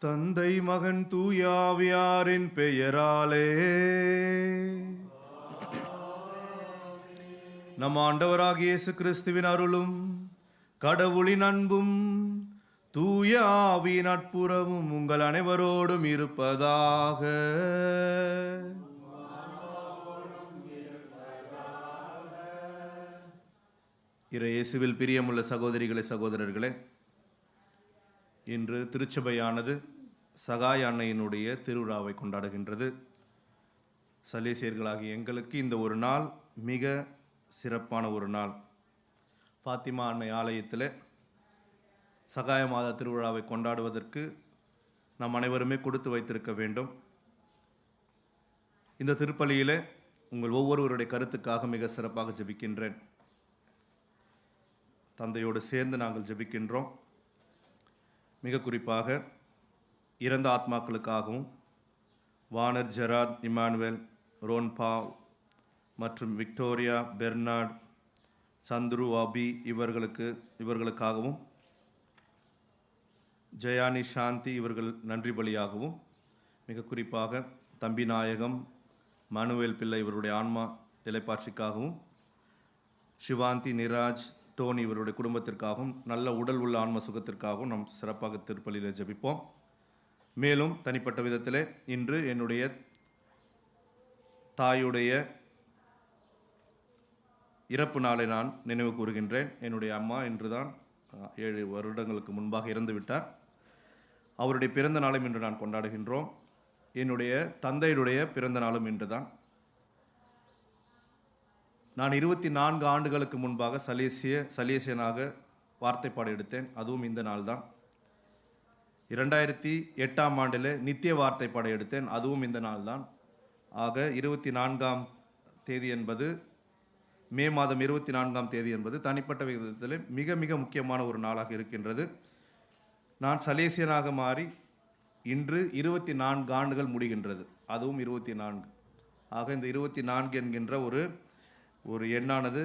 தந்தை மகன் தூயாவியாரின் பெயராலே நம் ஆண்டவராகிய இயேசு கிறிஸ்துவின் அருளும் கடவுளின் அன்பும் தூய ஆவியின் நட்புறவும் உங்கள் அனைவரோடும் இருப்பதாக. இயேசுவில் பிரியமுள்ள சகோதரிகளே, சகோதரர்களே, இன்று திருச்சபையானது சகாய அன்னையினுடைய திருவிழாவை கொண்டாடுகின்றது. சலேசியர்களாகிய எங்களுக்கு இந்த ஒரு நாள் மிக சிறப்பான ஒரு நாள். ஃபாத்திமா அன்னை ஆலயத்தில் சகாய மாத திருவிழாவை கொண்டாடுவதற்கு நாம் அனைவருமே கொடுத்து வைத்திருக்க வேண்டும். இந்த திருப்பலியில் உங்கள் ஒவ்வொருவருடைய கருத்துக்காக மிக சிறப்பாக ஜெபிக்கின்றேன். தந்தையோடு சேர்ந்து நாங்கள் ஜெபிக்கின்றோம். மிக குறிப்பாக இறந்த ஆத்மாக்களுக்காகவும் வானர், ஜெராட், இமானுவேல், ரோன்பாவ் மற்றும் விக்டோரியா, பெர்னார்ட், சந்துரு, அபி இவர்களுக்காகவும் ஜெயானி, சாந்தி இவர்கள் நன்றி பலியாகவும், மிக குறிப்பாக தம்பி நாயகம், மனுவேல் பிள்ளை இவருடைய ஆன்மா இலைப்பாட்சிக்காகவும், சிவாந்தி, நிராஜ், டோனி இவருடைய குடும்பத்திற்காகவும், நல்ல உடல் உள்ள ஆன்ம சுகத்திற்காகவும் நாம் சிறப்பாக திருப்பலியில் ஜெபிப்போம். மேலும் தனிப்பட்ட விதத்தில் இன்று என்னுடைய தாயுடைய இறப்பு நாளை நான் நினைவு கூறுகின்றேன். என்னுடைய அம்மா இன்றுதான் 7 வருடங்களுக்கு முன்பாக இறந்து விட்டார். அவருடைய பிறந்த நாளும் இன்று நான் கொண்டாடுகின்றோம். என்னுடைய தந்தையுடைய பிறந்த நாளும் இன்று தான். நான் 24 ஆண்டுகளுக்கு முன்பாக சலேசியனாக வார்த்தைப்பாடு எடுத்தேன். அதுவும் இந்த நாள் தான். 2008ஆம் ஆண்டில் நித்திய வார்த்தைப்பாடு எடுத்தேன். அதுவும் இந்த நாள் தான். ஆக 24ஆம் தேதி என்பது, மே மாதம் 24ஆம் தேதி என்பது தனிப்பட்ட விதத்தில் மிக மிக முக்கியமான ஒரு நாளாக இருக்கின்றது. நான் சலேசியனாக மாறி இன்று 24 ஆண்டுகள் முடிகின்றது. அதுவும் 24. ஆக இந்த 24 என்கின்ற ஒரு எண்ணானது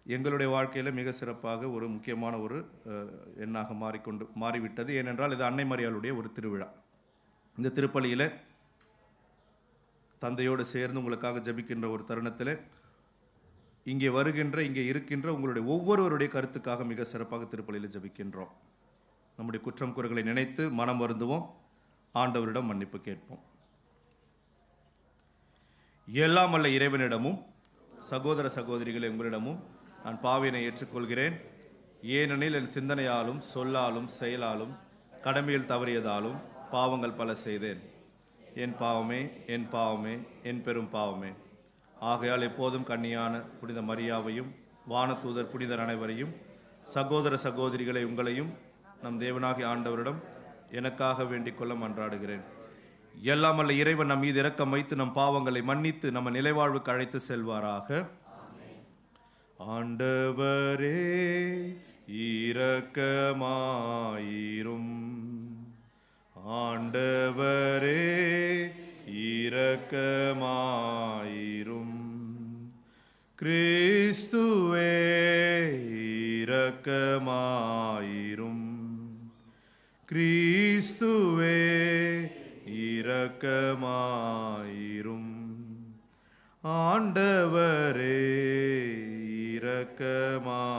எங்களுடைய வாழ்க்கையில் மிக சிறப்பாக ஒரு முக்கியமான ஒரு எண்ணாக மாறிவிட்டது. ஏனென்றால் இது அன்னை மரியாளுடைய ஒரு திருவிழா. இந்த திருப்பலியில் தந்தையோடு சேர்ந்து உங்களுக்காக ஜெபிக்கின்ற ஒரு தருணத்தில் இங்கே இருக்கின்ற உங்களுடைய ஒவ்வொருவருடைய கருத்துக்காக மிக சிறப்பாக திருப்பலியில் ஜெபிக்கின்றோம். நம்முடைய குற்றம் குறைகளை நினைத்து மனம் வருந்துவோம். ஆண்டவரிடம் மன்னிப்பு கேட்போம். எல்லாம் வல்ல இறைவனிடமும் சகோதர சகோதரிகளை உங்களிடமும் நான் பாவினை ஏற்றுக்கொள்கிறேன். ஏனெனில் என் சிந்தனையாலும் சொல்லாலும் செயலாலும் கடமையில் தவறியதாலும் பாவங்கள் பல செய்தேன். என் பாவமே, என் பாவமே, என் பெரும் பாவமே. ஆகையால் எப்போதும் கன்னியான புனித மரியாவையும் வானதூதர் புனிதர் அனைவரையும் சகோதர சகோதரிகளை உங்களையும் நம் தேவனாகிய ஆண்டவரிடம் எனக்காக வேண்டிக் கொள்ள மன்றாடுகிறேன். எல்லாம் அல்ல இறைவன் நம் மீது இரக்கம் வைத்து நம் பாவங்களை மன்னித்து நம்ம நிலைவாழ்வுக்கு அழைத்து செல்வாராக. ஆண்டவரே இரக்கமாயிரும். ஆண்டவரே இரக்கமாயிரும். கிறிஸ்துவே இரக்கமாயிரும். கிறிஸ்துவே இரக்கமாயிரும். ஆண்டவரே இரக்கமாயிரும்.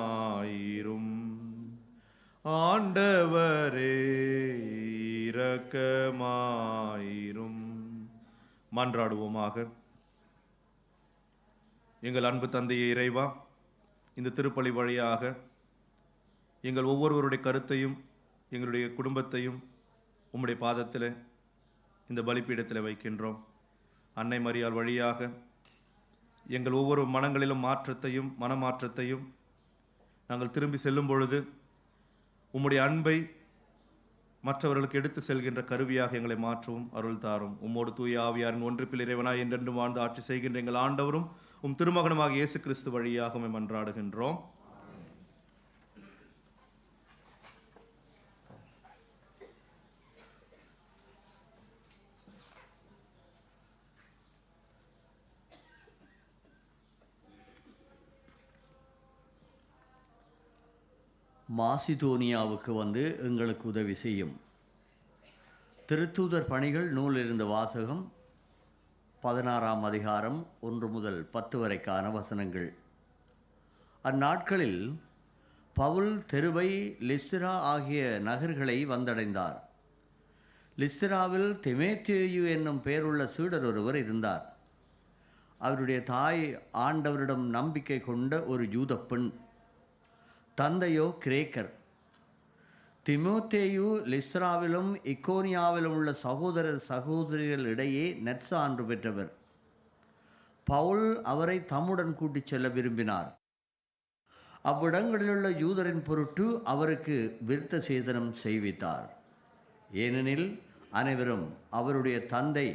ஆண்டவரே இரக்கமாயிரும். மன்றாடுவோமாக. எங்கள் அன்பு தந்தையே இறைவா, இந்த திருப்பலி வழியாக எங்கள் ஒவ்வொருவருடைய கருத்தையும் எங்களுடைய குடும்பத்தையும் உம்முடைய பாதத்தில் இந்த பலிப்பீடத்தில் வைக்கின்றோம். அன்னை மரியாள் வழியாக எங்கள் ஒவ்வொரு மனங்களிலும் மனமாற்றத்தையும் நாங்கள் திரும்பி செல்லும் பொழுது உம்முடைய அன்பை மற்றவர்களுக்கு எடுத்து செல்கின்ற கருவியாக எங்களை மாற்றவும் அருள் தாரும். உம்மோடு தூய ஆவியாரின் ஒன்றிப்பில் இறைவனாய் என்றென்றும் வாழ்ந்து ஆட்சி செய்கின்ற எங்கள் ஆண்டவரும் உம் திருமகனுமாக இயேசு கிறிஸ்து வழியாக மன்றாடுகின்றோம். மாசிதோனியாவுக்கு வந்து எங்களுக்கு உதவி செய்யும். திருத்தூதர் பணிகள் நூலிலிருந்து வாசகம் 16ஆம் அதிகாரம் 1 முதல் 10 வரைக்கான வசனங்கள். அந்நாட்களில் பவுல் தெருவை, லிஸ்திரா ஆகிய நகர்களை வந்தடைந்தார். லிஸ்திராவில் திமோத்தேயு என்னும் பெயருள்ள சீடர் ஒருவர் இருந்தார். அவருடைய தாய் ஆண்டவரிடம் நம்பிக்கை கொண்ட ஒரு யூத பெண். தந்தையோ கிரேக்கர். திமோத்தேயு லிஸ்திராவிலும் இக்கோனியாவிலும் உள்ள சகோதரர் சகோதரிகளிடையே நற்சான்று பெற்றவர். பவுல் அவரை தம்முடன் கூட்டிச் செல்ல விரும்பினார். அவ்விடங்களிலுள்ள யூதரின் பொருட்டு அவருக்கு விருத்த சேதனம் செய்வித்தார். ஏனெனில் அனைவரும் அவருடைய தந்தை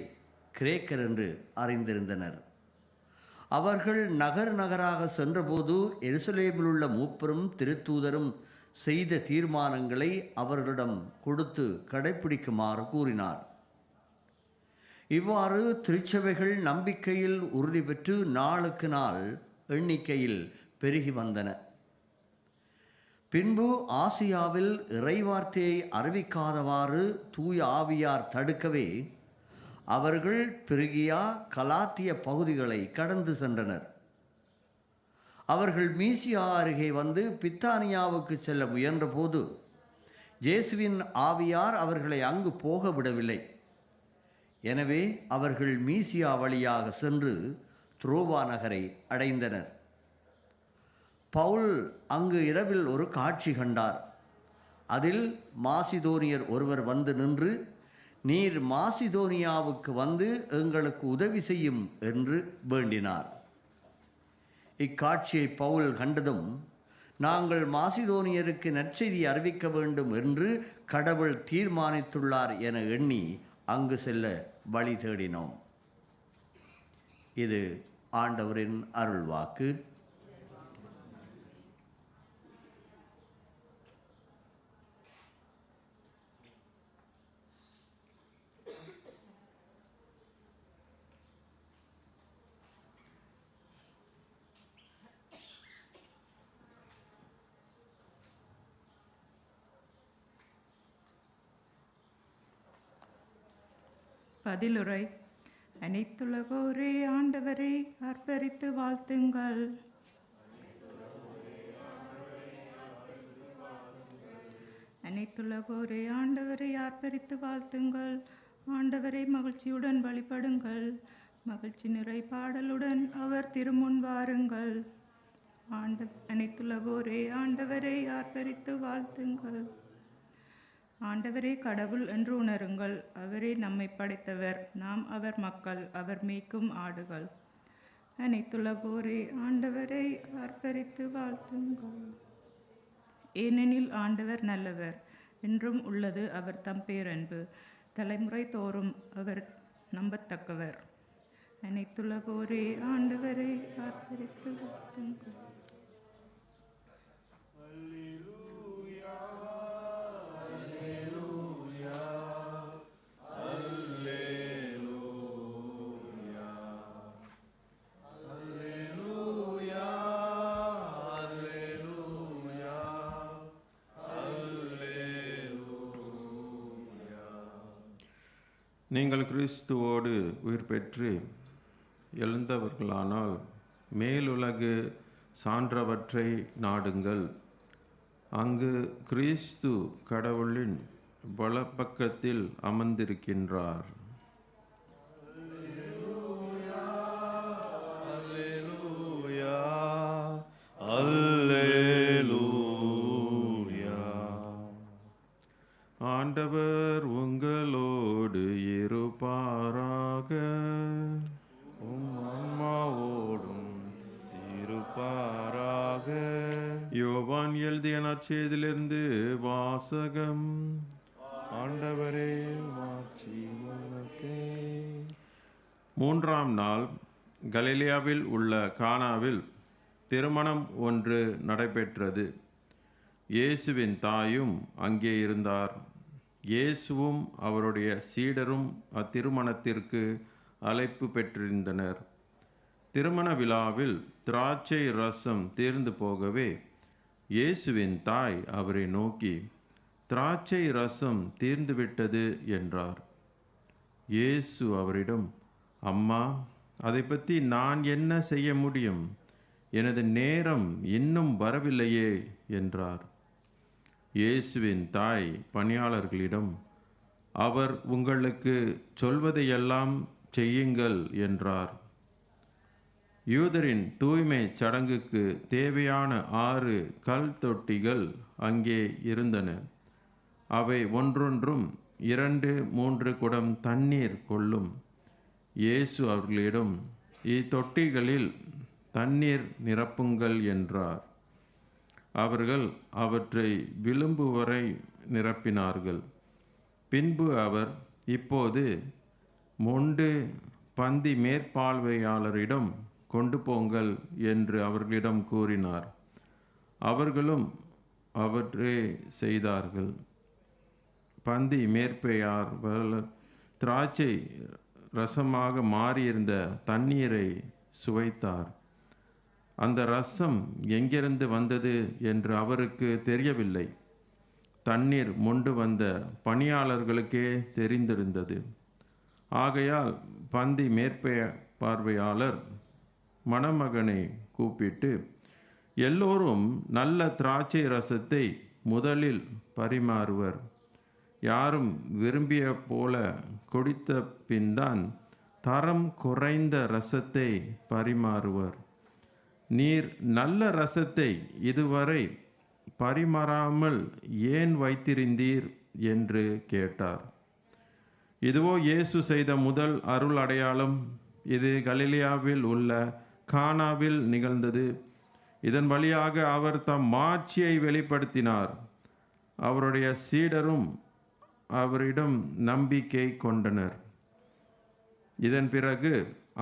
கிரேக்கர் என்று அறிந்திருந்தனர். அவர்கள் நகர் நகராக சென்றபோது எருசலேமில் உள்ள மூப்பரும் திருத்தூதரும் செய்த தீர்மானங்களை அவர்களிடம் கொடுத்து கடைப்பிடிக்குமாறு கூறினார். இவ்வாறு திருச்சபைகள் நம்பிக்கையில் உறுதி பெற்று நாளுக்கு நாள் எண்ணிக்கையில் பெருகி வந்தன. பின்பு ஆசியாவில் இறைவார்த்தையை அறிவிக்காதவாறு தூய ஆவியார் தடுக்கவே அவர்கள் பிரிகியா, கலாத்திய பகுதிகளை கடந்து சென்றனர். அவர்கள் மீசியா அருகே வந்து பித்தானியாவுக்கு செல்ல முயன்றபோது இயேசுவின் ஆவியார் அவர்களை அங்கு போக விடவில்லை. எனவே அவர்கள் மீசியா வழியாக சென்று துரோவா நகரை அடைந்தனர். பவுல் அங்கு இரவில் ஒரு காட்சி கண்டார். அதில் மாசிதோனியர் ஒருவர் வந்து நின்று, நீர் மாசிதோனியாவுக்கு வந்து எங்களுக்கு உதவி செய்யும் என்று வேண்டினார். இக்காட்சியை பவுல் கண்டதும், நாங்கள் மாசிதோனியருக்கு நற்செய்தி அறிவிக்க வேண்டும் என்று கடவுள் தீர்மானித்துள்ளார் என எண்ணி அங்கு செல்ல வழி தேடினோம். இது ஆண்டவரின் அருள்வாக்கு. பதிலுரை. அனைத்துலகோரே ஆண்டவரை ஆர்ப்பரித்து வாழ்த்துங்கள். அனைத்துலகோரே ஆண்டவரை ஆர்ப்பரித்து வாழ்த்துங்கள். ஆண்டவரை மகிழ்ச்சியுடன் வழிபடுங்கள். மகிழ்ச்சி நிறை பாடலுடன் அவர் திருமுன் வாருங்கள். அனைத்துலகோரே ஆண்டவரை ஆர்ப்பரித்து வாழ்த்துங்கள். ஆண்டவரே கடவுள் என்று உணருங்கள். அவரே நம்மை படைத்தவர், நாம் அவர் மக்கள், அவர் மேய்க்கும் ஆடுகள். அனைத்துலகோரே ஆண்டவரை ஆர்ப்பரித்து வாழ்த்துங்கள். ஏனெனில் ஆண்டவர் நல்லவர், என்றும் உள்ளது அவர் தம் பேரன்பு. தலைமுறை தோறும் அவர் நம்பத்தக்கவர். அனைத்துலகோரே ஆண்டவரை ஆர்ப்பரித்து வாழ்த்துங்கள். நீங்கள் கிறிஸ்துவோடு உயிர் பெற்று எழுந்தவர்களானால் மேலுலகு சான்றவற்றை நாடுங்கள். அங்கு கிறிஸ்து கடவுளின் வலப்பக்கத்தில் அமர்ந்திருக்கின்றார். ஆண்டவர் உங்களோடு இருப்பாராக. ஆன்மாவோடும் இருப்பாராக. யோவான் எழுதிய நற்செய்தியிலிருந்து வாசகம். ஆண்டவரே மாட்சி உமக்கே. 3ஆம் நாள் கலிலேயாவில் உள்ள கானாவில் திருமணம் ஒன்று நடைபெற்றது. இயேசுவின் தாயும் அங்கே இருந்தார். இயேசுவும் அவருடைய சீடரும் அத்திருமணத்திற்கு அழைப்பு பெற்றிருந்தனர். திருமண விழாவில் திராட்சை ரசம் தீர்ந்து போகவே இயேசுவின் தாய் அவரை நோக்கி, திராட்சை ரசம் தீர்ந்துவிட்டது என்றார். இயேசு அவரிடம், அம்மா, அதை பற்றி நான் என்ன செய்ய முடியும்? எனது நேரம் இன்னும் வரவில்லையே என்றார். இயேசுவின் தாய் பணியாளர்களிடம், அவர் உங்களுக்கு சொல்வதையெல்லாம் செய்யுங்கள் என்றார். யூதரின் தூய்மை சடங்குக்கு தேவையான 6 கல் தொட்டிகள் அங்கே இருந்தன. அவை ஒன்றொன்றும் 2-3 குடம் தண்ணீர் கொள்ளும். இயேசு அவர்களிடம், இத்தொட்டிகளில் தண்ணீர் நிரப்புங்கள் என்றார். அவர்கள் அவற்றை விளிம்பு வரை நிரப்பினார்கள். பின்பு அவர், இப்போது மொண்டு பந்தி மேற்பார்வையாளரிடம் கொண்டு போங்கள் என்று அவர்களிடம் கூறினார். அவர்களும் அவற்றே செய்தார்கள். பந்தி மேற்பார்வையாளர் திராட்சை ரசமாக மாறியிருந்த தண்ணீரை சுவைத்தார். அந்த ரசம் எங்கிருந்து வந்தது என்று அவருக்கு தெரியவில்லை. தண்ணீர் மொண்டு வந்த பணியாளர்களுக்கே தெரிந்திருந்தது. ஆகையால் பந்தி மேற்பார்வையாளர் மணமகனை கூப்பிட்டு, எல்லோரும் நல்ல திராட்சை ரசத்தை முதலில் பரிமாறுவர். யாரும் விரும்பிய போல குடித்த பின்தான் தரம் குறைந்த ரசத்தை பரிமாறுவர். நீர் நல்ல ரசத்தை இதுவரை பரிமாறாமல் ஏன் வைத்திருந்தீர் என்று கேட்டார். இதுவோ இயேசு செய்த முதல் அருள் அடையாளம். இது கலிலேயாவில் உள்ள கானாவில் நிகழ்ந்தது. இதன் வழியாக அவர் தம் மாட்சியை வெளிப்படுத்தினார். அவருடைய சீடரும் அவரிடம் நம்பிக்கை கொண்டனர். இதன் பிறகு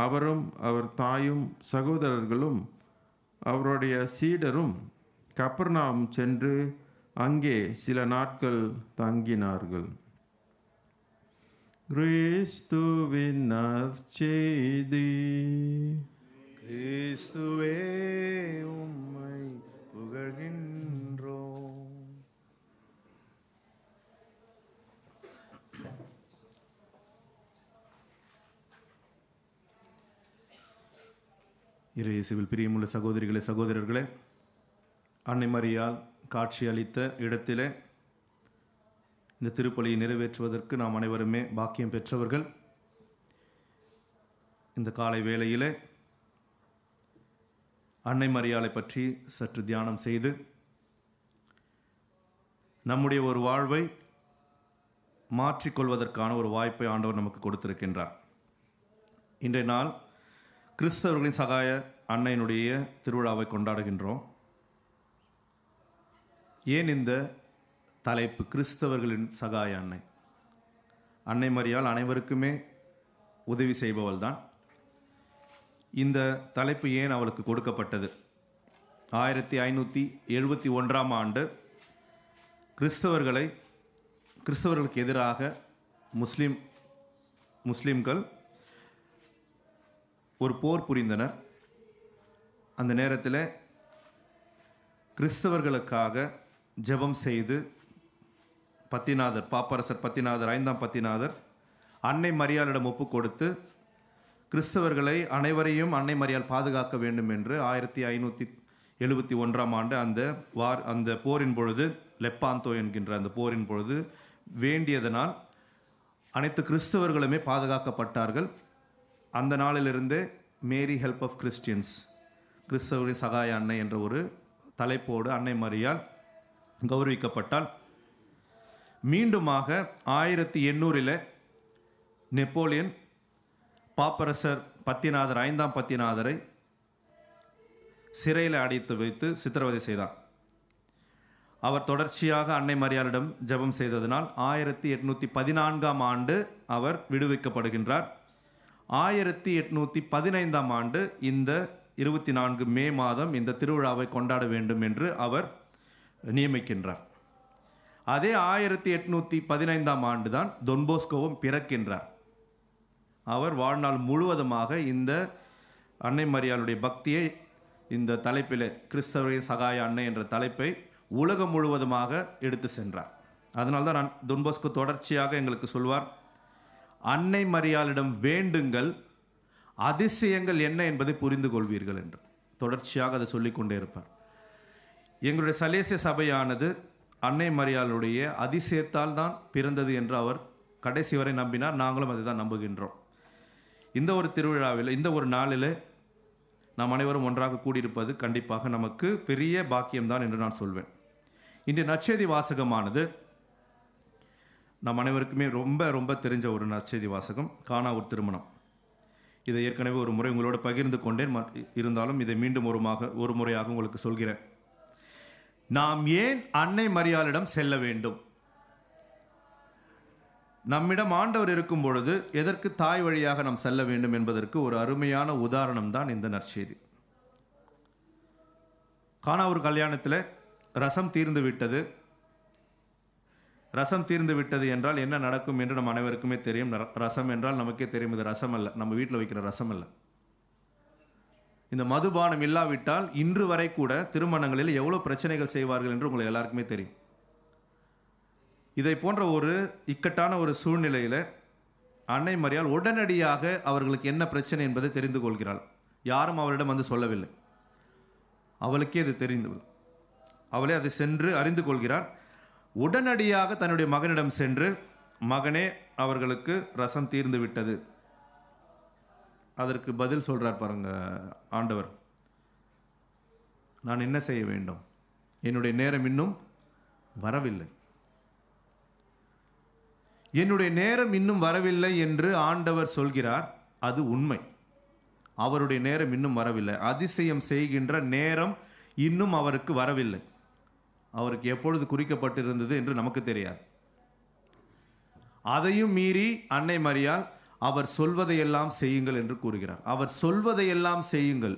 அவரும் அவர் தாயும் சகோதரர்களும் அவருடைய சீடரும் கப்பர்நாம் சென்று அங்கே சில நாட்கள் தங்கினார்கள். கிறிஸ்துவின் நற்செய்தி. கிறிஸ்துவே, உம்மை புகழ்கின்றோம். இயேசுவில் பிரியமுள்ள சகோதரிகளே, சகோதரர்களே, அன்னை மரியாள் காட்சி அளித்த இடத்திலே இந்த திருப்பலியை நிறைவேற்றுவதற்கு நாம் அனைவருமே பாக்கியம் பெற்றவர்கள். இந்த காலை வேளையிலே அன்னை மரியாளை பற்றி சற்று தியானம் செய்து நம்முடைய ஒரு வாழ்வை மாற்றிக்கொள்வதற்கான ஒரு வாய்ப்பை ஆண்டவர் நமக்கு கொடுத்திருக்கின்றார். இன்றைய நாள் கிறிஸ்தவர்களின் சகாய அன்னையினுடைய திருவிழாவை கொண்டாடுகின்றோம். ஏன் இந்த தலைப்பு கிறிஸ்தவர்களின் சகாய அன்னை? அன்னை மரியாள் அனைவருக்குமே உதவி செய்பவள் தான். இந்த தலைப்பு ஏன் அவளுக்கு கொடுக்கப்பட்டது? 1571ஆம் ஆண்டு கிறிஸ்தவர்களுக்கு எதிராக முஸ்லிம்கள் ஒரு போர் புரிந்தனர். அந்த நேரத்தில் கிறிஸ்தவர்களுக்காக ஜெபம் செய்து பாப்பரசர் பத்திநாதர் 5ஆம் பத்திநாதர் அன்னை மரியாளிடம் ஒப்பு கொடுத்து கிறிஸ்தவர்களை அனைவரையும் அன்னை மரியாள் பாதுகாக்க வேண்டும் என்று 1571ஆம் ஆண்டு அந்த போரின் பொழுது, லெப்பாந்தோ என்கின்ற அந்த போரின் பொழுது வேண்டியதனால் அனைத்து கிறிஸ்தவர்களுமே பாதுகாக்கப்பட்டார்கள். அந்த நாளிலிருந்தே மேரி ஹெல்ப் ஆஃப் கிறிஸ்டியன்ஸ், கிறிஸ்தவர்களின் சகாய அன்னை என்ற ஒரு தலைப்போடு அன்னை மரியாள் கௌரவிக்கப்பட்டால், மீண்டுமாக 1800 நெப்போலியன் பாப்பரசர் பத்திநாதர் 5ஆம் பத்திநாதரை சிறையில் அடைத்து வைத்து சித்திரவதை செய்தார். அவர் தொடர்ச்சியாக அன்னை மரியாளிடம் ஜெபம் செய்ததனால் 1814ஆம் ஆண்டு அவர் விடுவிக்கப்படுகின்றார். 1815ஆம் ஆண்டு இந்த 24 மே மாதம் இந்த திருவிழாவை கொண்டாட வேண்டும் என்று அவர் நியமிக்கின்றார். அதே 1815ஆம் ஆண்டு தான் தொன்போஸ்கோவும் பிறக்கின்றார். அவர் வாழ்நாள் முழுவதுமாக இந்த அன்னை மரியாளுடைய பக்தியை இந்த தலைப்பில் கிறிஸ்தவரின் சகாய அன்னை என்ற தலைப்பை உலகம் முழுவதுமாக எடுத்து சென்றார். அதனால தான் நான் தொன்போஸ்கோ தொடர்ச்சியாக எங்களுக்கு சொல்வார், அன்னை மரியாளிடம் வேண்டுங்கள், அதிசயங்கள் என்ன என்பதை புரிந்து கொள்வீர்கள் என்று தொடர்ச்சியாக அதை சொல்லிக்கொண்டே இருப்பார். எங்களுடைய சலேசிய சபையானது அன்னை மரியாளுடைய அதிசயத்தால் தான் பிறந்தது என்று அவர் கடைசி வரை நம்பினார். நாங்களும் அதை தான் நம்புகின்றோம். இந்த ஒரு திருவிழாவில், இந்த ஒரு நாளில் நாம் அனைவரும் ஒன்றாக கூடியிருப்பது கண்டிப்பாக நமக்கு பெரிய பாக்கியம்தான் என்று நான் சொல்வேன். இன்றைய நற்செய்தி வாசகமானது நம் அனைவருக்குமே ரொம்ப ரொம்ப தெரிஞ்ச ஒரு நற்செய்தி வாசகம், கானா ஒரு திருமணம். இதை ஏற்கனவே ஒரு முறை உங்களோடு பகிர்ந்து கொண்டேன். இருந்தாலும் இதை மீண்டும் ஒரு முறையாக உங்களுக்கு சொல்கிறேன். நாம் ஏன் அன்னை மரியாளிடம் செல்ல வேண்டும்? நம்மிடம் ஆண்டவர் இருக்கும் பொழுது எதற்கு தாய் வழியாக நாம் செல்ல வேண்டும் என்பதற்கு ஒரு அருமையான உதாரணம் தான் இந்த நற்செய்தி. கானா ஒரு கல்யாணத்தில் ரசம் தீர்ந்து விட்டது. ரசம் தீர்ந்து விட்டது என்றால் என்ன நடக்கும் என்று நம் அனைவருக்குமே தெரியும். ரசம் என்றால் நமக்கே தெரியும், இது ரசம் அல்ல, நம்ம வீட்டில் வைக்கிற ரசம் அல்ல. இந்த மதுபானம் இல்லாவிட்டால் இன்று வரை கூட திருமணங்களில் எவ்வளோ பிரச்சனைகள் செய்வார்கள் என்று உங்களுக்கு எல்லாருக்குமே தெரியும். இதை போன்ற ஒரு இக்கட்டான ஒரு சூழ்நிலையில் அன்னை மரியாள் உடனடியாக அவர்களுக்கு என்ன பிரச்சனை என்பதை தெரிந்து கொள்கிறாள். யாரும் அவரிடம் வந்து சொல்லவில்லை, அவளுக்கே அது தெரிந்தது. அவளே அதை சென்று அறிந்து கொள்கிறார். உடனடியாக தன்னுடைய மகனிடம் சென்று, மகனே, அவர்களுக்கு ரசம் தீர்ந்து விட்டது. அதற்கு பதில் சொல்றார் பாருங்க ஆண்டவர், நான் என்ன செய்ய வேண்டும்? என்னுடைய நேரம் இன்னும் வரவில்லை. என்னுடைய நேரம் இன்னும் வரவில்லை என்று ஆண்டவர் சொல்கிறார். அது உண்மை. அவருடைய நேரம் இன்னும் வரவில்லை. அதிசயம் செய்கின்ற நேரம் இன்னும் அவருக்கு வரவில்லை. அவருக்கு எப்பொழுது குறிக்கப்பட்டிருந்தது என்று நமக்கு தெரியாது. அதையும் மீறி அன்னை மரியாள் அவர் சொல்வதையெல்லாம் செய்யுங்கள் என்று கூறுகிறார். அவர் சொல்வதையெல்லாம் செய்யுங்கள்,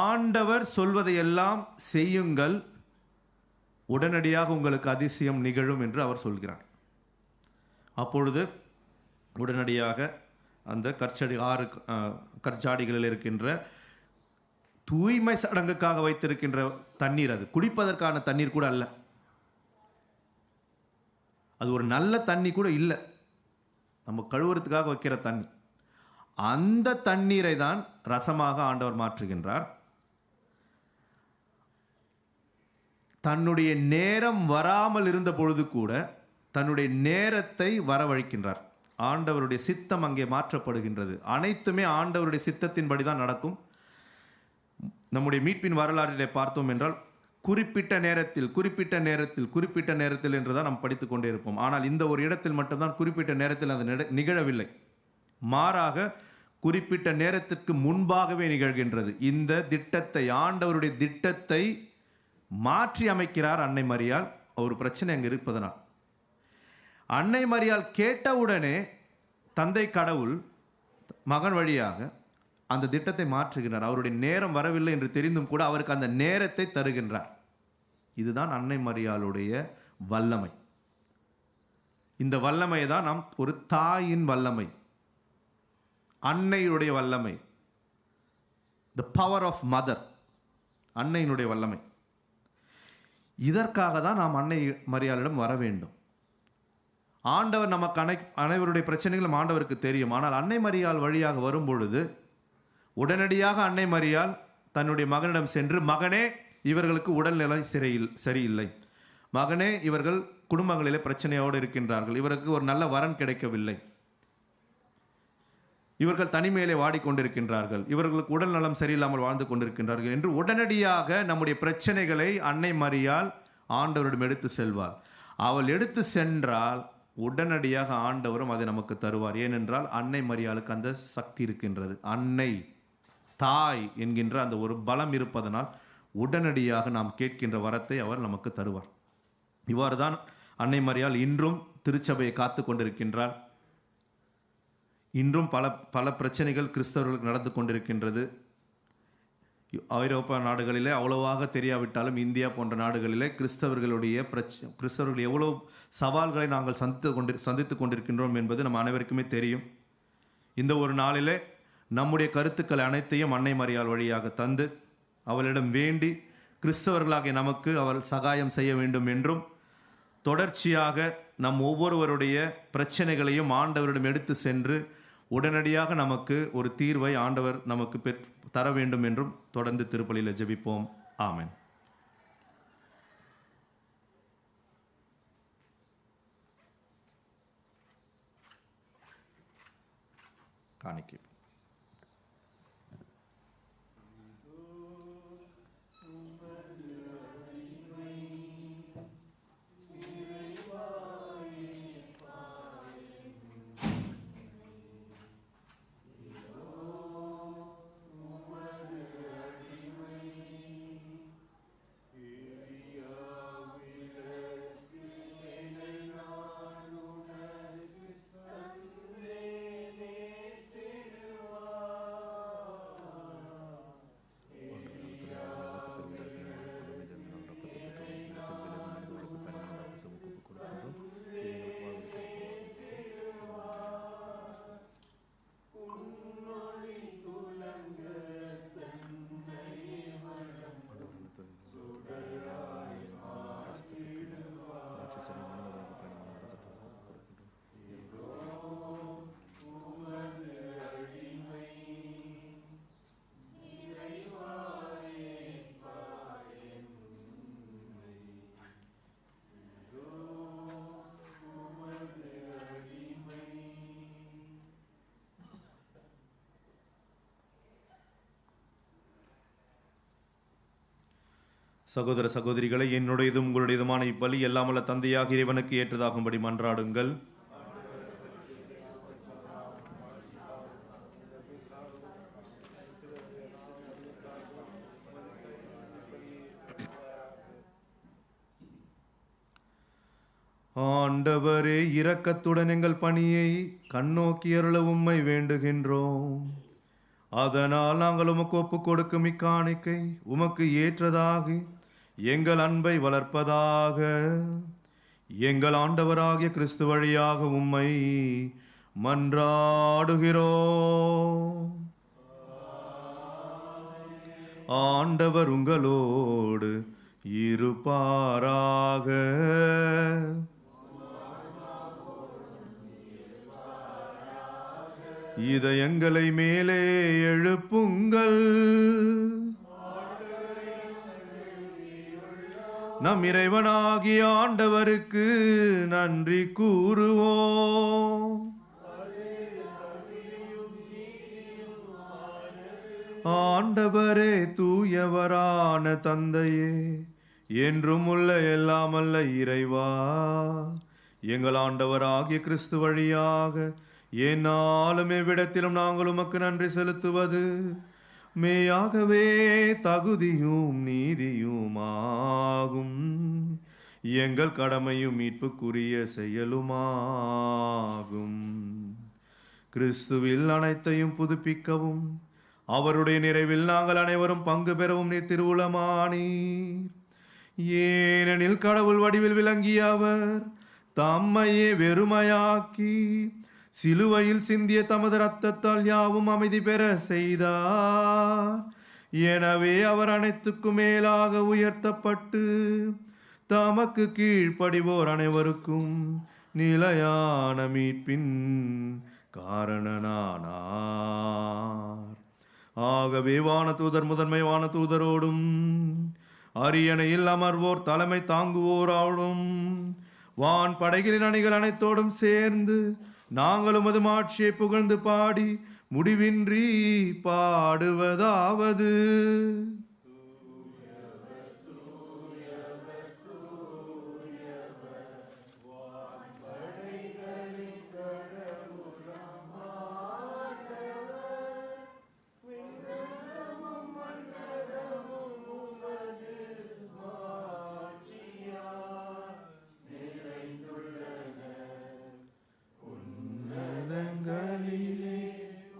ஆண்டவர் சொல்வதையெல்லாம் செய்யுங்கள், உடனடியாக உங்களுக்கு அதிசயம் நிகழும் என்று அவர் சொல்கிறார். அப்பொழுது உடனடியாக அந்த கற்சாடிகளில் இருக்கின்ற தூய்மை சடங்குக்காக வைத்திருக்கின்ற தண்ணீர், அது குடிப்பதற்கான தண்ணீர் கூட அல்ல, அது ஒரு நல்ல தண்ணி கூட இல்லை, நம்ம கழுவுறதுக்காக வைக்கிற தண்ணி, அந்த தண்ணீரை தான் ரசமாக ஆண்டவர் மாற்றுகின்றார். தன்னுடைய நேரம் வராமல் இருந்த பொழுது கூட தன்னுடைய நேரத்தை வரவழைக்கின்றார். ஆண்டவருடைய சித்தம் அங்கே மாற்றப்படுகின்றது. அனைத்துமே ஆண்டவருடைய சித்தத்தின்படி தான் நடக்கும். நம்முடைய மீட்பின் வரலாற்றிலே பார்த்தோம் என்றால் குறிப்பிட்ட நேரத்தில் என்று தான் நாம் படித்துக் கொண்டே இருப்போம். ஆனால் இந்த ஒரு இடத்தில் மட்டும்தான் குறிப்பிட்ட நேரத்தில் அது நிகழவில்லை. மாறாக குறிப்பிட்ட நேரத்திற்கு முன்பாகவே நிகழ்கின்றது. இந்த திட்டத்தை, ஆண்டவருடைய திட்டத்தை மாற்றி அமைக்கிறார் அன்னை மரியாள். ஒரு பிரச்சனை அங்கே இருப்பதனால் அன்னை மரியாள் கேட்டவுடனே தந்தை கடவுள் மகன் வழியாக அந்த திட்டத்தை மாற்றுகிறார். அவருடைய நேரம் வரவில்லை என்று தெரிந்தும் கூட அவருக்கு அந்த நேரத்தை தருகின்றார். இதுதான் அன்னை மரியாளுடைய வல்லமை. இந்த வல்லமை தான் நாம் ஒரு தாயின் வல்லமை, அன்னையுடைய வல்லமை, த பவர் ஆஃப் மதர், அன்னையினுடைய வல்லமை. இதற்காக தான் நாம் அன்னை மரியாளிடம் வர வேண்டும். ஆண்டவர் நமக்கு அனைவருடைய பிரச்சனைகளும் ஆண்டவருக்கு தெரியும். ஆனால் அன்னை மரியாள் வழியாக வரும் பொழுது உடனடியாக அன்னை மரியாள் தன்னுடைய மகனிடம் சென்று, மகனே, இவர்களுக்கு உடல்நிலை சரியில்லை, மகனே, இவர்கள் குடும்பங்களிலே பிரச்சனையோடு இருக்கின்றார்கள், இவருக்கு ஒரு நல்ல வரன் கிடைக்கவில்லை, இவர்கள் தனிமையிலே வாடிக்கொண்டிருக்கின்றார்கள், இவர்களுக்கு உடல் நலம் சரியில்லாமல் வாழ்ந்து கொண்டிருக்கின்றார்கள் என்று உடனடியாக நம்முடைய பிரச்சனைகளை அன்னை மரியாள் ஆண்டவரிடம் எடுத்து செல்வார். அவள் எடுத்து சென்றால் உடனடியாக ஆண்டவரும் அதை நமக்கு தருவார். ஏனென்றால் அன்னை மரியாளுக்கு அந்த சக்தி இருக்கின்றது. அன்னை, தாய் என்கின்ற அந்த ஒரு பலம் இருப்பதனால் உடனடியாக நாம் கேட்கின்ற வரத்தை அவர் நமக்கு தருவார். இவ்வாறு தான் அன்னை மரியாள் இன்றும் திருச்சபையை காத்து கொண்டிருக்கின்றார். இன்றும் பல பிரச்சனைகள் கிறிஸ்தவர்களுக்கு நடந்து கொண்டிருக்கின்றது. ஐரோப்பா நாடுகளிலே அவ்வளவாக தெரியாவிட்டாலும் இந்தியா போன்ற நாடுகளிலே கிறிஸ்தவர்கள் எவ்வளோ சவால்களை நாங்கள் சந்தித்து கொண்டிருக்கின்றோம் என்பது நம்ம அனைவருக்குமே தெரியும். இந்த ஒரு நாளிலே நம்முடைய கருத்துக்கள் அனைத்தையும் அன்னை மரியாள் வழியாக தந்து அவளிடம் வேண்டி கிறிஸ்தவர்களாகிய நமக்கு அவள் சகாயம் செய்ய வேண்டும் என்றும் தொடர்ச்சியாக நம் ஒவ்வொருவருடைய பிரச்சனைகளையும் ஆண்டவரிடம் எடுத்து சென்று உடனடியாக நமக்கு ஒரு தீர்வை ஆண்டவர் நமக்கு தர வேண்டும் என்றும் தொடர்ந்து திருப்பலியில் ஜெபிப்போம். ஆமென். காணிக்கை. சகோதர சகோதரிகளை, என்னுடையதும் உங்களுடையதுமான இப்பலி எல்லாமல்ல தந்தையாக இறைவனுக்கு ஏற்றதாகும்படி மன்றாடுங்கள். ஆண்டவரே, இரக்கத்துடன் எங்கள் பணியை கண்ணோக்கி அருள உம்மை வேண்டுகின்றோம். அதனால் நாங்கள் உமக்கு ஒப்புக் கொடுக்கும் இக்காணிக்கை உமக்கு ஏற்றதாகி எங்கள் அன்பை வளர்ப்பதாக. எங்கள் ஆண்டவராகிய கிறிஸ்து வழியாக உம்மை மன்றாடுகிறோம். ஆண்டவர் உங்களோடு இருப்பாராக. இதயங்களை மேலே எழுப்புங்கள். நம் இறைவனாகிய ஆண்டவருக்கு நன்றி கூறுவோம். ஆண்டவரே, தூயவரான தந்தையே, என்றும் உள்ள எல்லாமல்ல இறைவா, எங்கள் ஆண்டவராகிய கிறிஸ்து வழியாக என்னாலும் எவ்விடத்திலும் நாங்கள் உமக்கு நன்றி செலுத்துவது மெய்யாகவே தகுதியும் நீதியுமாகும். எங்கள் கடமையும் மீட்புக்குரிய செயலுமாகும். கிறிஸ்துவில் அனைத்தையும் புதுப்பிக்கவும் அவருடைய நிறைவில் நாங்கள் அனைவரும் பங்கு பெறவும் நீர் திருவுளமானீர். ஏனெனில் கடவுள் வடிவில் விளங்கிய அவர் தம்மையே வெறுமையாக்கி சிலுவையில் சிந்திய தமது இரத்தத்தால் யாவும் அமைதி பெற செய்தார். எனவே அவர் அனைத்துக்கும் மேலாக உயர்த்தப்பட்டு தமக்கு கீழ்ப்படிவோர் அனைவருக்கும் நிலையான மீட்பின் காரணனானார். ஆகவே வானதூதர் முதன்மை வானதூதரோடும் அரியணையில் அமர்வோர் தலைமை தாங்குவோரோடும் வான் படைகளின் அணிகள் அனைத்தோடும் சேர்ந்து நாங்களும் அது மாட்சியை புகழ்ந்து பாடி முடிவின்றி பாடுவதாவது: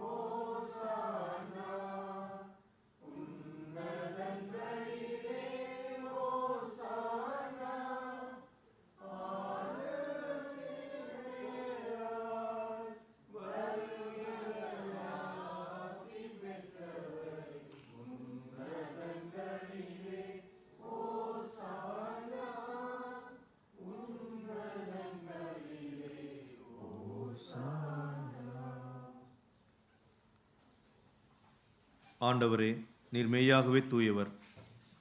Hosanna, ஆண்டவரே, நீர் மெய்யாகவே தூயவர்,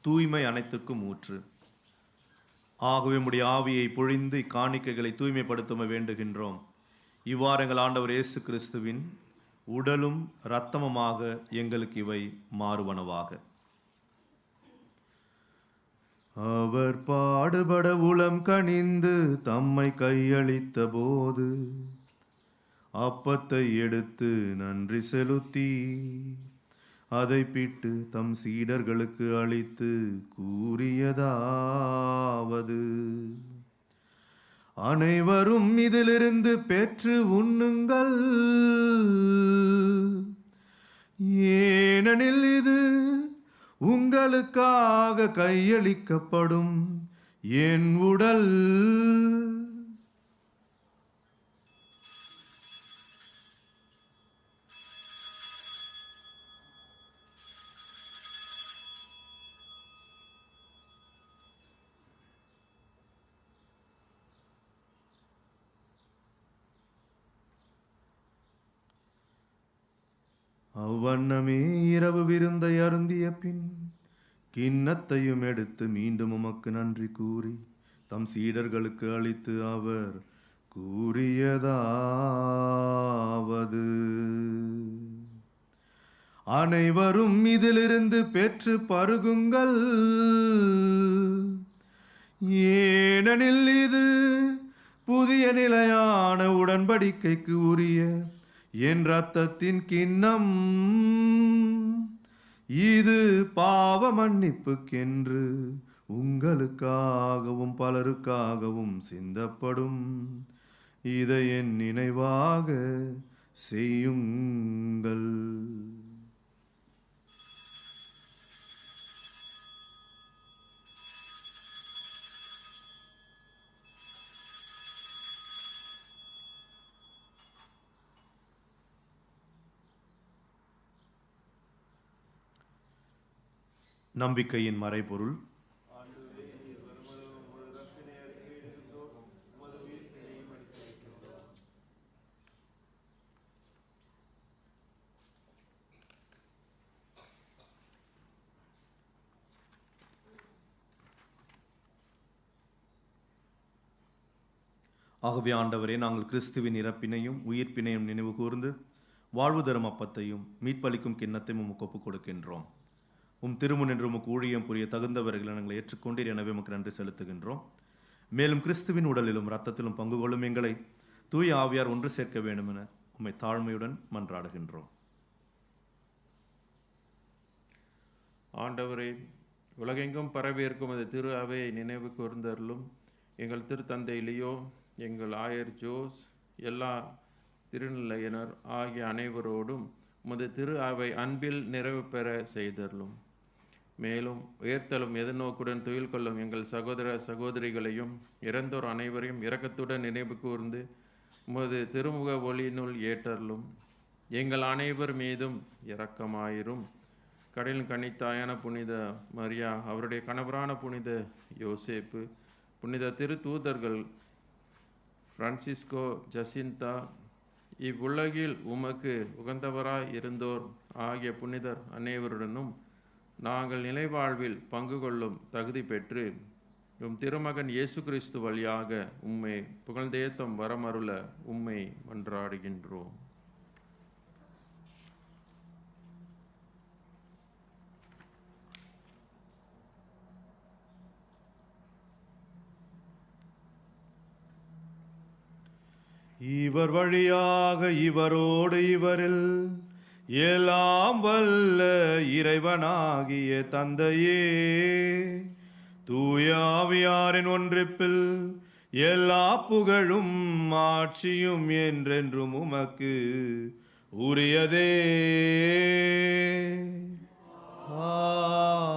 தூய்மை அனைத்துக்கும் ஊற்று. ஆகவே உம்முடைய ஆவியை பொழிந்து இக்காணிக்கைகளை தூய்மைப்படுத்த வேண்டுகின்றோம். இவ்வாறு எங்கள் ஆண்டவர் இயேசு கிறிஸ்துவின் உடலும் இரத்தமுமாக எங்களுக்கு இவை மாறுவனவாக. அவர் பாடுபட உளம் கனிந்து தம்மை கையளித்த போது அப்பத்தை எடுத்து நன்றி செலுத்தி அதை பிட்டு தம் சீடர்களுக்கு அளித்து கூறியதாவது: அனைவரும் இதிலிருந்து பெற்று உண்ணுங்கள், ஏனெனில் இது உங்களுக்காக கையளிக்கப்படும் என் உடல். அவ்வண்ணமே இரவு விருந்தை அருந்திய பின் கிண்ணத்தையும் எடுத்து மீண்டும் உமக்கு நன்றி கூறி தம் சீடர்களுக்கு அளித்து அவர் கூறியதாவது: அனைவரும் இதிலிருந்து பெற்று பருகுங்கள், ஏனெனில் இது புதிய நிலையான உடன்படிக்கைக்கு உரிய என் இரத்தத்தின் கிண்ணம். இது பாவ மன்னிப்புக்கென்று உங்களுக்காகவும் பலருக்காகவும் சிந்தப்படும். இதை என் நினைவாக செய்யுங்கள். நம்பிக்கையின் மறைபொருள். ஆகவே ஆண்டவரே, நாங்கள் கிறிஸ்துவின் இறப்பினையும் உயிர்ப்பினையும் நினைவு கூர்ந்து வாழ்வு தரும் அப்பத்தையும் மீட்பளிக்கும் கிண்ணத்தையும் உமக்கு ஒப்புக் கொடுக்கின்றோம். திருமுன் என்று உமக்கு ஊழியம் புரிய தகுந்தவர்களை நாங்கள் ஏற்றுக்கொண்டீர், எனவே உமக்கு நன்றி செலுத்துகின்றோம். மேலும் கிறிஸ்துவின் உடலிலும் இரத்தத்திலும் பங்கு கொள்ளும் எங்களை தூய ஆவியார் ஒன்று சேர்க்க வேண்டும் என உம்மை தாழ்மையுடன் மன்றாடுகின்றோம். ஆண்டவரே, உலகெங்கும் பரவியிருக்கும் அது திரு அவையை நினைவு கூர்ந்தருளும். எங்கள் திருத்தந்தை லியோ, எங்கள் ஆயர் ஜோஸ், எல்லா திருநிலையினர் ஆகிய அனைவரோடும் உமது திரு அவை அன்பில் நிறைவு பெற செய்தருளும். மேலும் உயர்த்தலும் எதிர்நோக்குடன் துயில் கொள்ளும் எங்கள் சகோதர சகோதரிகளையும் இறந்தோர் அனைவரையும் இரக்கத்துடன் நினைவு கூர்ந்து உமது திருமுக ஒளியினுள் ஏற்றருளும். எங்கள் அனைவர் மீதும் இரக்கமாயிரும். கடலின் கன்னித்தாயான புனித மரியா, அவருடைய கணவரான புனித யோசேப்பு, புனித திருத்தூதர்கள் பிரான்சிஸ்கோ, ஜசிந்தா, இவ்வுலகில் உமக்கு உகந்தவராய் இருந்தோர் ஆகிய புனிதர் அனைவருடனும் நாங்கள் நிலைவாழ்வில் பங்கு கொள்ளும் தகுதி பெற்று உம் திருமகன் இயேசு கிறிஸ்து வழியாக உம்மை புகழ்ந்தேத்தம் வரமருள உம்மை மன்றாடுகின்றோம். இவர் வழியாக இவரோடு இவரில் எல்லாம் வல்ல இறைவனாகிய தந்தையே, தூய ஆவியாரின் ஒன்றிப்பில் எல்லா புகழும் ஆட்சியும் என்றென்றும் உமக்கு உரியதே.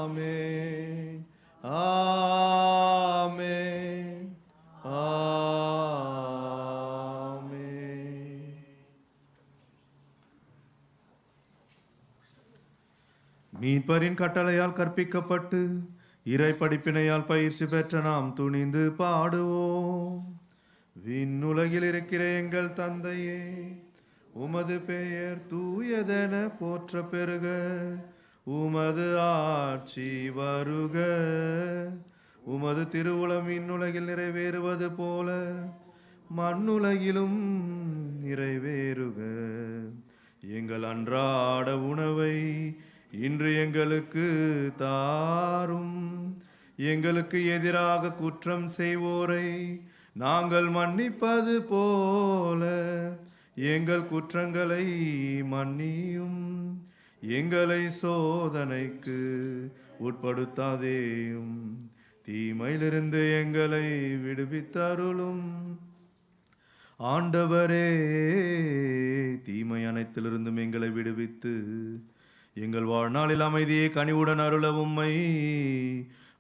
ஆமென், ஆமென், ஆமென். மீட்பரின் கட்டளையால் கற்பிக்கப்பட்டு இறை படிப்பினையால் பயிற்சி பெற்ற நாம் துணிந்து பாடுவோம். விண்ணுலகில் இருக்கிற எங்கள் தந்தையே, உமது பெயர் தூயதென போற்ற பெருக. உமது ஆட்சி வருக. உமது திருவுளம் விண்ணுலகில் நிறைவேறுவது போல மண்ணுலகிலும் நிறைவேறுக. எங்கள் அன்றாட உணவை இன்று எங்களுக்கு தாரும். எங்களுக்கு எதிராக குற்றம் செய்வோரை நாங்கள் மன்னிப்பது போல எங்கள் குற்றங்களை மன்னியும். எங்களை சோதனைக்கு உட்படுத்தாதேயும், தீமையிலிருந்து எங்களை விடுவித்தருளும். ஆண்டவரே, தீமை அனைத்திலிருந்தும் எங்களை விடுவித்து எங்கள் வாழ்நாளில் அமைதியை கனிவுடன் அருள உம்மை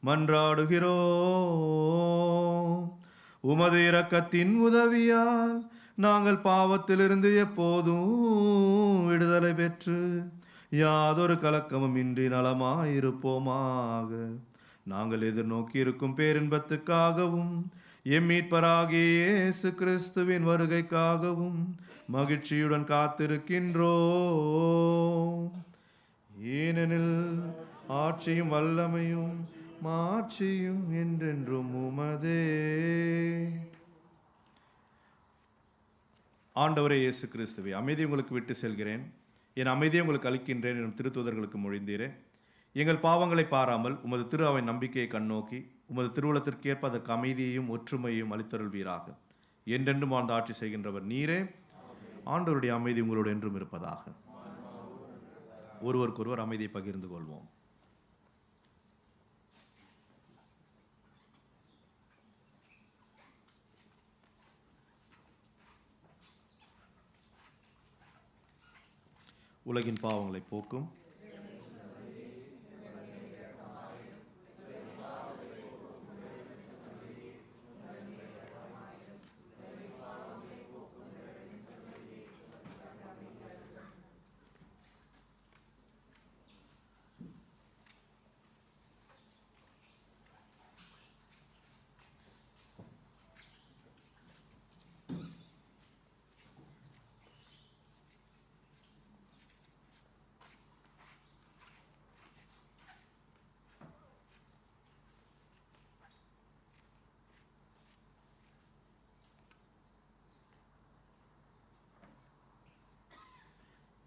மன்றாடுகிறோம். உமது இரக்கத்தின் உதவியால் நாங்கள் பாவத்திலிருந்து எப்போதும் விடுதலை பெற்று யாதொரு கலக்கமும் இன்றி நலமாயிருப்போமாக. நாங்கள் எதிர்நோக்கி இருக்கும் பேரின்பத்துக்காகவும் எம் மீட்பராகிய இயேசு கிறிஸ்துவின் வருகைக்காகவும் மகிழ்ச்சியுடன் காத்திருக்கின்றோம். ஏனெனில் ஆட்சியும் வல்லமையும் மாட்சியும் என்றென்றும் உமதே. ஆண்டவரே இயேசு கிறிஸ்துவே, அமைதி உங்களுக்கு விட்டு செல்கிறேன், என் அமைதியை உங்களுக்கு அளிக்கின்றேன் எனும் திருத்தூதர்களுக்கு மொழிந்தீரே. எங்கள் பாவங்களை பாராமல் உமது திரு அவை நம்பிக்கையை கண்ணோக்கி உமது திருவுளத்திற்கேற்ப அதற்கு அமைதியையும் ஒற்றுமையையும் அளித்தருள்வீராக. என்றென்றும் வாழ்ந்து ஆட்சி செய்கின்றவர் நீரே. ஆண்டவருடைய அமைதி உங்களோடு என்றும் இருப்பதாக. ஒருவருக்கொருவர் அமைதியை பகிர்ந்து கொள்வோம். உலகின் பாவங்களை போக்கும்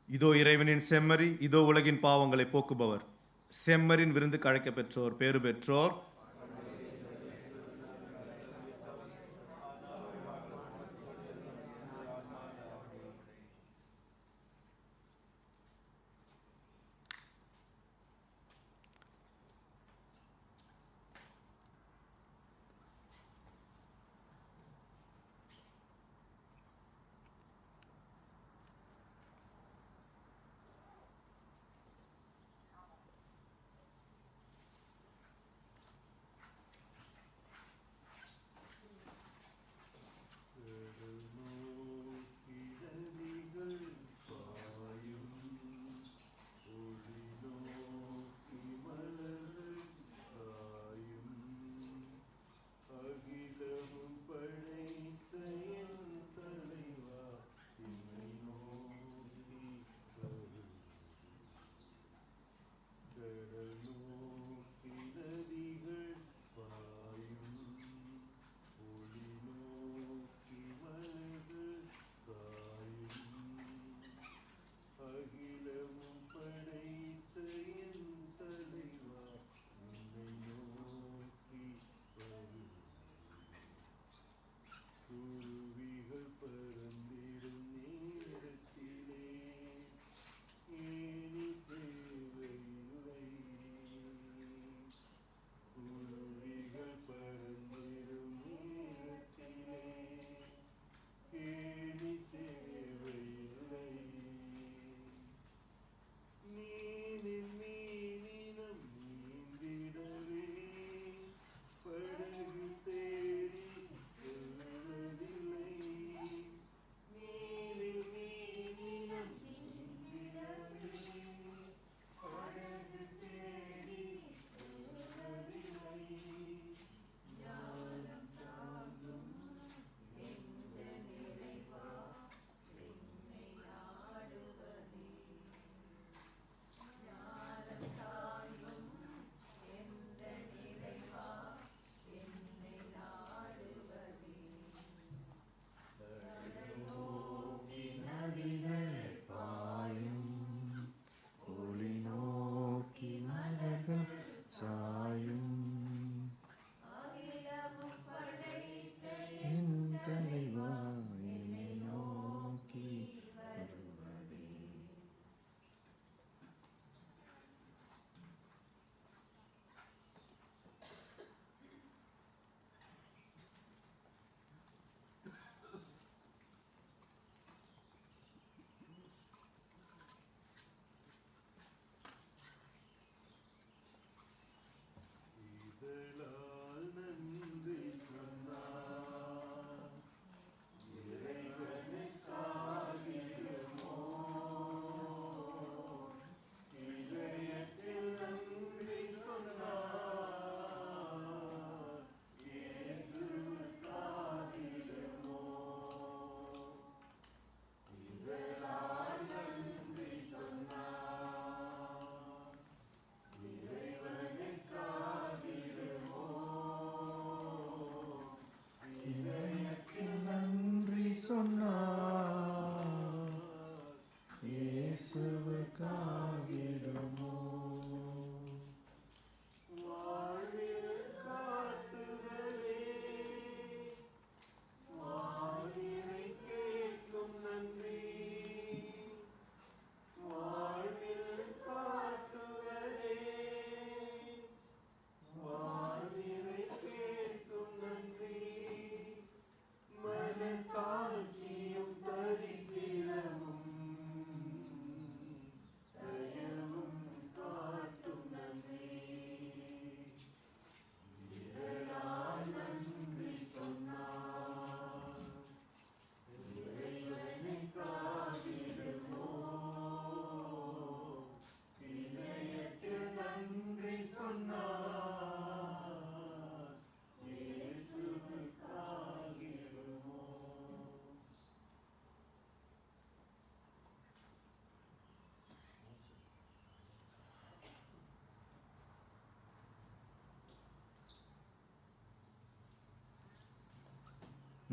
இதோ இறைவனின் செம்மறி, இதோ உலகின் பாவங்களை போக்குபவர். செம்மறின் விருந்துக்கு அழைக்க பெற்றோர் பேறு பெற்றோர்.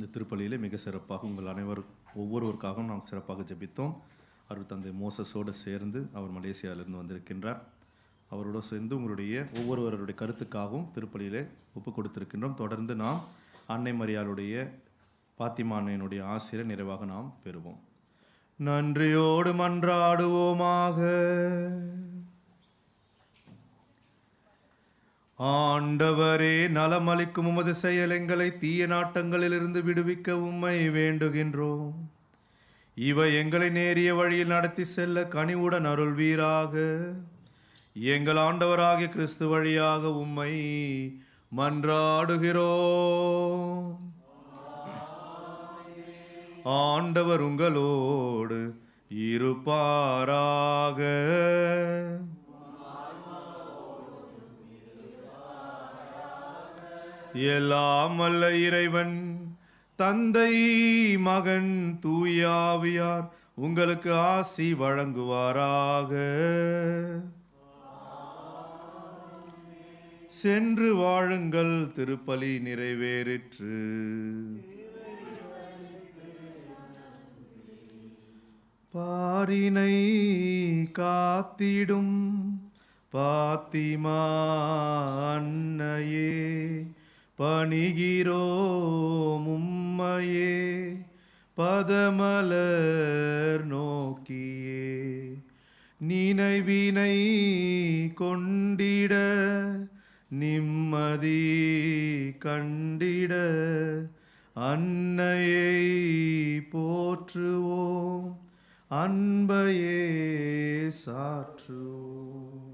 இந்த திருப்பலியிலே மிக சிறப்பாக உங்கள் ஒவ்வொருவருக்காகவும் நாம் சிறப்பாக ஜெபித்தோம். அருள் தந்தை மோசஸோடு சேர்ந்து அவர் மலேசியாவிலிருந்து வந்திருக்கின்றார். அவரோடு சேர்ந்து உங்களுடைய ஒவ்வொருவருடைய கருத்துக்காகவும் திருப்பலியிலே ஒப்பு கொடுத்திருக்கின்றோம். தொடர்ந்து நாம் அன்னை மரியாளுடைய பாத்திமா அன்னையினுடைய ஆசிரியர் நிறைவாக நாம் பெறுவோம். நன்றியோடு மன்றாடுவோமாக. ஆண்டவரே, நலமளிக்கும் உமது செயல் எங்களை தீய நாட்டங்களிலிருந்து விடுவிக்க உம்மை வேண்டுகின்றோம். இவை எங்களை நேரிய வழியில் நடத்தி செல்ல கனிவுடன் அருள்வீராக. எங்கள் ஆண்டவராகிய கிறிஸ்து வழியாக உம்மை மன்றாடுகிறோம். ஆண்டவர் உங்களோடு இருப்பாராக. எல்லாம் வல்ல இறைவன் தந்தை, மகன், தூயாவியார் உங்களுக்கு ஆசி வழங்குவாராக. சென்று வாழுங்கள், திருப்பலி நிறைவேறிற்று. பாரினை காத்திடும் பாத்திமா அன்னையே, பணிகிறோம் உம்மையே பதமலர் நோக்கியே. நினைவினை கொண்டிட நிம்மதி கண்டிட அன்னையை போற்றுவோம், அன்பையே சாற்றுவோம்.